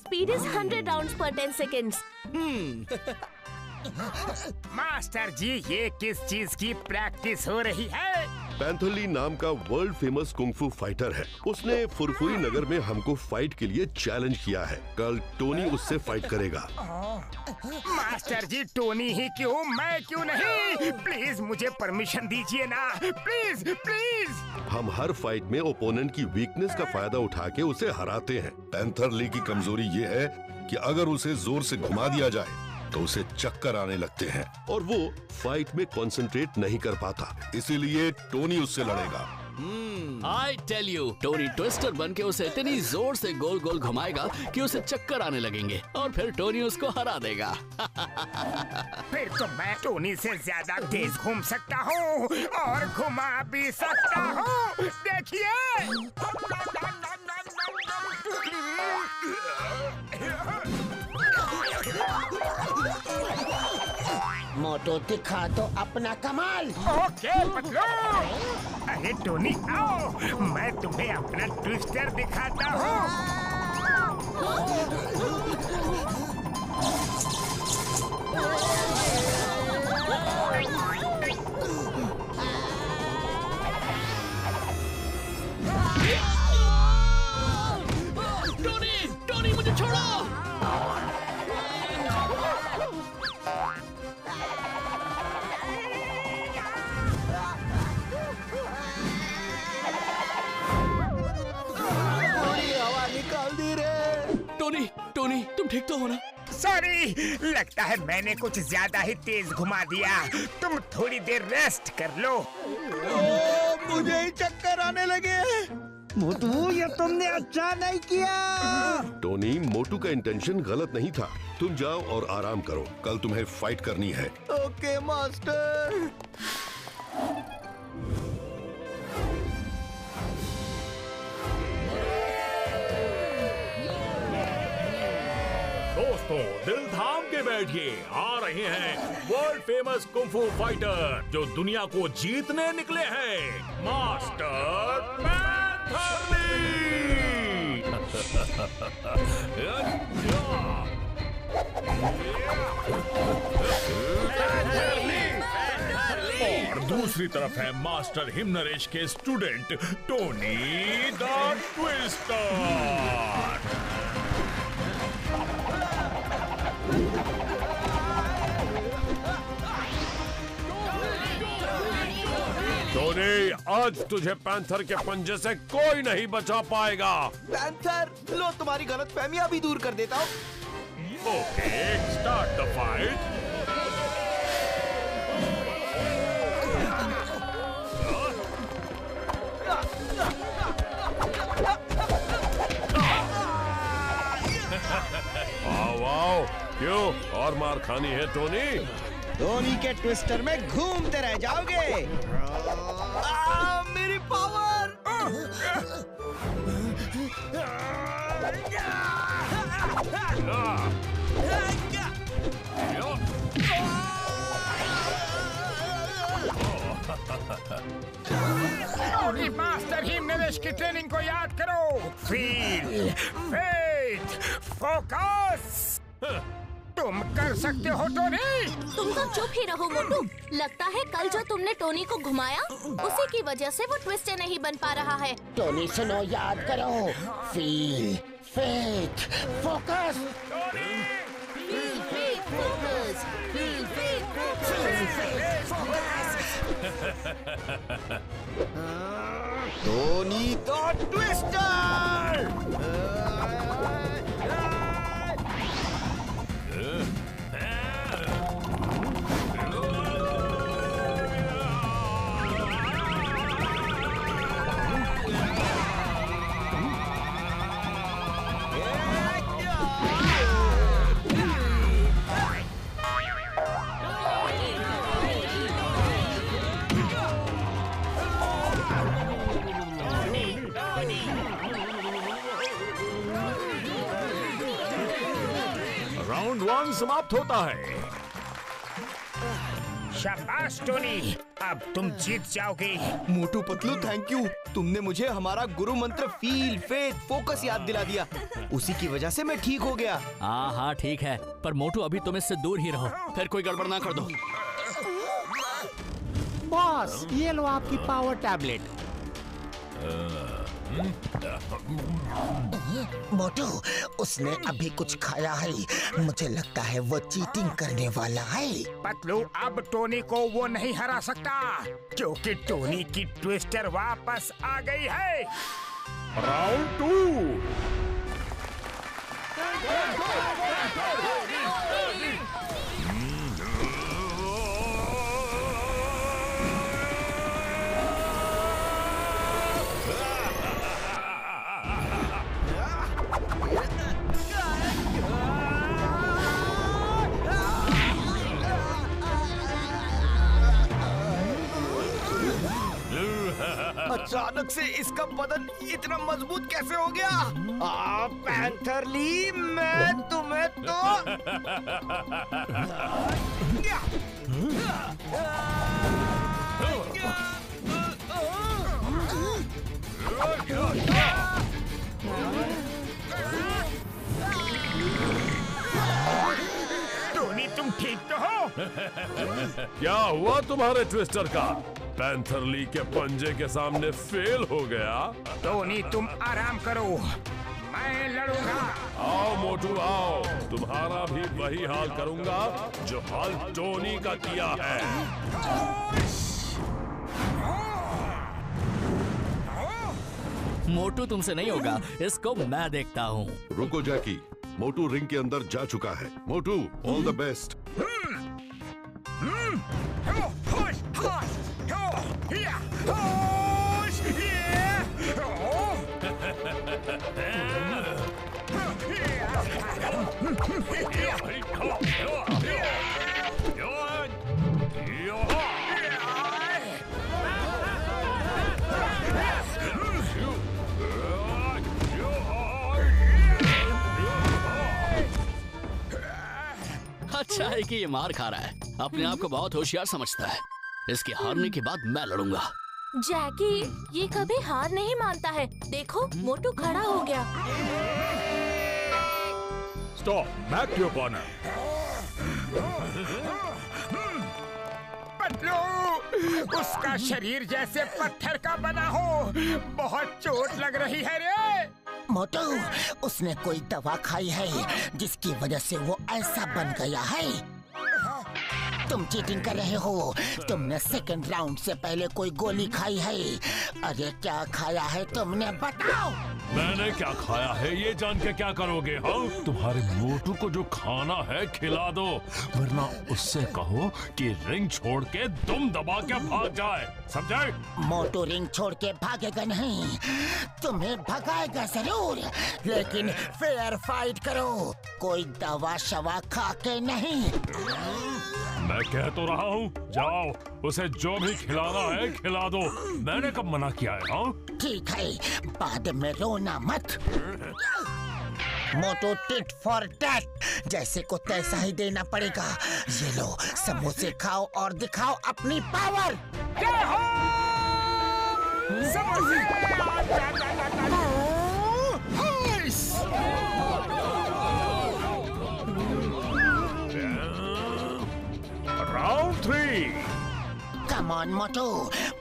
speed is 100 rounds per 10 seconds. Master जी, ये किस चीज की प्रैक्टिस हो रही है? पैंथर ली नाम का वर्ल्ड फेमस कुंग-फू फाइटर है। उसने फुरफुरी नगर में हमको फाइट के लिए चैलेंज किया है। कल टोनी उससे फाइट करेगा। मास्टर जी, टोनी ही क्यों, मैं क्यों नहीं? प्लीज मुझे परमिशन दीजिए ना, प्लीज प्लीज। हम हर फाइट में ओपोनेंट की वीकनेस का फायदा उठा के उसे हराते हैं। पैंथर ली की कमजोरी ये है कि अगर उसे जोर से घुमा दिया जाए तो उसे चक्कर आने लगते हैं और वो फाइट में कंसंट्रेट नहीं कर पाता। इसीलिए टोनी उससे लड़ेगा। I tell you, Tony twister बन के उसे इतनी जोर से गोल गोल घुमाएगा कि उसे चक्कर आने लगेंगे और फिर टोनी उसको हरा देगा। फिर तो मैं टोनी से ज्यादा तेज घूम सकता हूँ और घुमा भी सकता हूँ। देखिए। मोटू, दिखा तो अपना कमाल। ओके पतलू। अरे टोनी आओ, मैं तुम्हें अपना ट्विस्टर दिखाता हूँ। टोनी मुझे छोड़ो। टोनी तुम ठीक तो हो ना? सॉरी, लगता है मैंने कुछ ज्यादा ही तेज घुमा दिया। तुम थोड़ी देर रेस्ट कर लो। मुझे ही चक्कर आने लगे। मोटू, ये तुमने अच्छा नहीं किया। टोनी, मोटू का इंटेंशन गलत नहीं था। तुम जाओ और आराम करो, कल तुम्हें फाइट करनी है। Okay master. दोस्तों, दिल थाम के बैठिए, आ रहे हैं वर्ल्ड फेमस कुंग-फू फाइटर जो दुनिया को जीतने निकले हैं, मास्टर पैंथर ली। और दूसरी तरफ है मास्टर हिमनरेश के student Tony the twister. Tony, आज तुझे पैंथर के पंजे से कोई नहीं बचा पाएगा। पैंथर, लो तुम्हारी गलतफहमियां भी दूर कर देता हूँ। Okay, start the fight. Wow, क्यों और मार खानी है टोनी? टोनी के ट्विस्टर में घूमते रह जाओगे। मेरी पावर। टोनी, मास्टर हिमनरेश की ट्रेनिंग को याद करो। Feel, faith, focus. तुम कर सकते हो टोनी। तुम तो चुप ही रहो मोटू। लगता है कल जो तुमने टोनी को घुमाया, उसी की वजह से वो ट्विस्टर नहीं बन पा रहा है। टोनी सुनो, याद करो। Feel, faith, focus. Tony the twister. Round 1 समाप्त होता है। शाबाश टोनी, अब तुम जीत जाओगे। मोटू पतलू थैंक यू, तुमने मुझे हमारा गुरु मंत्र फील फेथ फोकस याद दिला दिया। उसी की वजह से मैं ठीक हो गया। हाँ हाँ ठीक है, पर मोटू अभी तुम इससे दूर ही रहो, फिर कोई गड़बड़ ना कर दो। बॉस, ये लो आपकी पावर टैबलेट। मोटू, उसने अभी कुछ खाया है, मुझे लगता है वो चीटिंग करने वाला है। पतलू, अब टोनी को वो नहीं हरा सकता क्योंकि टोनी की ट्विस्टर वापस आ गई है। राउंड 2। अचानक से इसका बदन इतना मजबूत कैसे हो गया? पैंथरली, मैं तुम्हें तो टोनी, तुम ठीक तो हो? क्या हुआ तुम्हारे ट्विस्टर का? पैंथरली के पंजे के सामने फेल हो गया? टोनी, तुम आराम करो, मैं लड़ूंगा। आओ मोटू आओ, तुम्हारा भी वही हाल करूंगा जो हाल टोनी का किया है। मोटू तुमसे नहीं होगा, इसको मैं देखता हूँ। रुको जैकी, मोटू रिंग के अंदर जा चुका है। मोटू, ऑल द बेस्ट। अच्छा है कि ये मार खा रहा है, अपने आप को बहुत होशियार समझता है। इसके हारने के बाद मैं लड़ूंगा। जैकी, ये कभी हार नहीं मानता है। देखो, मोटू खड़ा हो गया। Stop, back to corner. Patlu, उसका शरीर जैसे पत्थर का बना हो, बहुत चोट लग रही है रे। मोटू, उसने कोई दवा खाई है जिसकी वजह से वो ऐसा बन गया है। तुम चीटिंग कर रहे हो, तुमने सेकंड राउंड से पहले कोई गोली खाई है। अरे क्या खाया है तुमने, बताओ। मैंने क्या खाया है ये जान के क्या करोगे? हाँ, तुम्हारे मोटू को जो खाना है खिला दो, वरना उससे कहो कि रिंग छोड़ के दुम दबा के भाग जाए, समझे? मोटू रिंग छोड़ के भागेगा नहीं, तुम्हें भगाएगा जरूर, लेकिन फेयर फाइट करो, कोई दवा शवा खा के नहीं। मैं कह तो रहा हूँ, जाओ उसे जो भी खिलाना है खिला दो। मैंने कब मना किया है? हाँ ठीक है, बाद में रोना मत। मोटू टिट फॉर टैट, जैसे को तैसा ही देना पड़ेगा। ये लो, समोसे खाओ और दिखाओ अपनी पावर। राउंड 3। कम ऑन मोटू,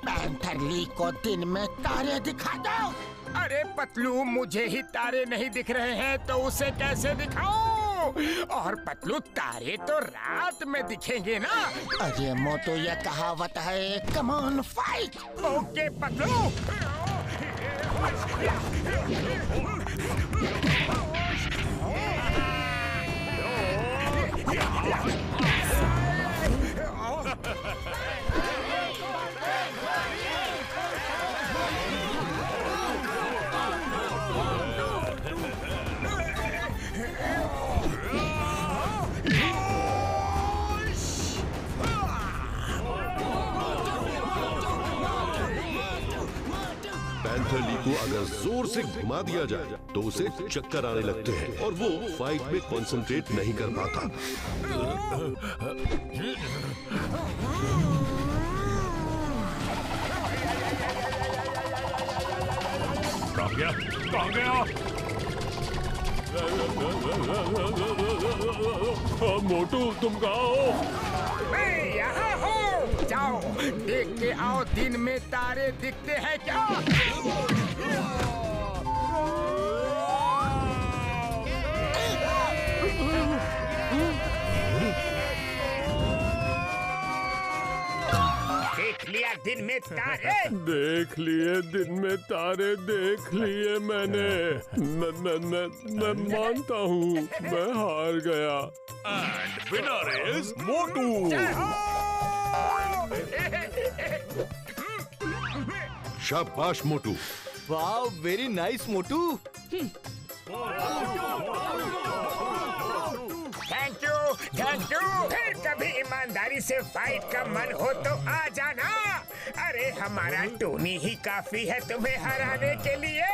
पैंथरली को दिन में तारे दिखा दो। अरे पतलू, मुझे ही तारे नहीं दिख रहे हैं तो उसे कैसे दिखाऊं? और पतलू, तारे तो रात में दिखेंगे ना। अरे मोटू, ये कहावत है, come on fight. Okay Patlu. पैंथरली को अगर जोर से घुमा दिया जाए तो उसे चक्कर आने लगते हैं और वो फाइट में कंसंट्रेट नहीं कर पाता। कहाँ गया? मोटू तुम कहाँ हो? मैं यहाँ हूँ। जाओ देख के आओ, दिन में तारे दिखते हैं क्या? देख लिया दिन में तारे? देख लिए दिन में तारे, देख लिए मैंने। मैं मानता हूँ मैं हार गया। एंड विनर इज मोटू। शाबाश मोटू। वाह, very nice Motu. Thank you. फिर कभी ईमानदारी से फाइट का मन हो तो आ जाना। अरे हमारा टोनी ही काफी है तुम्हें हराने के लिए।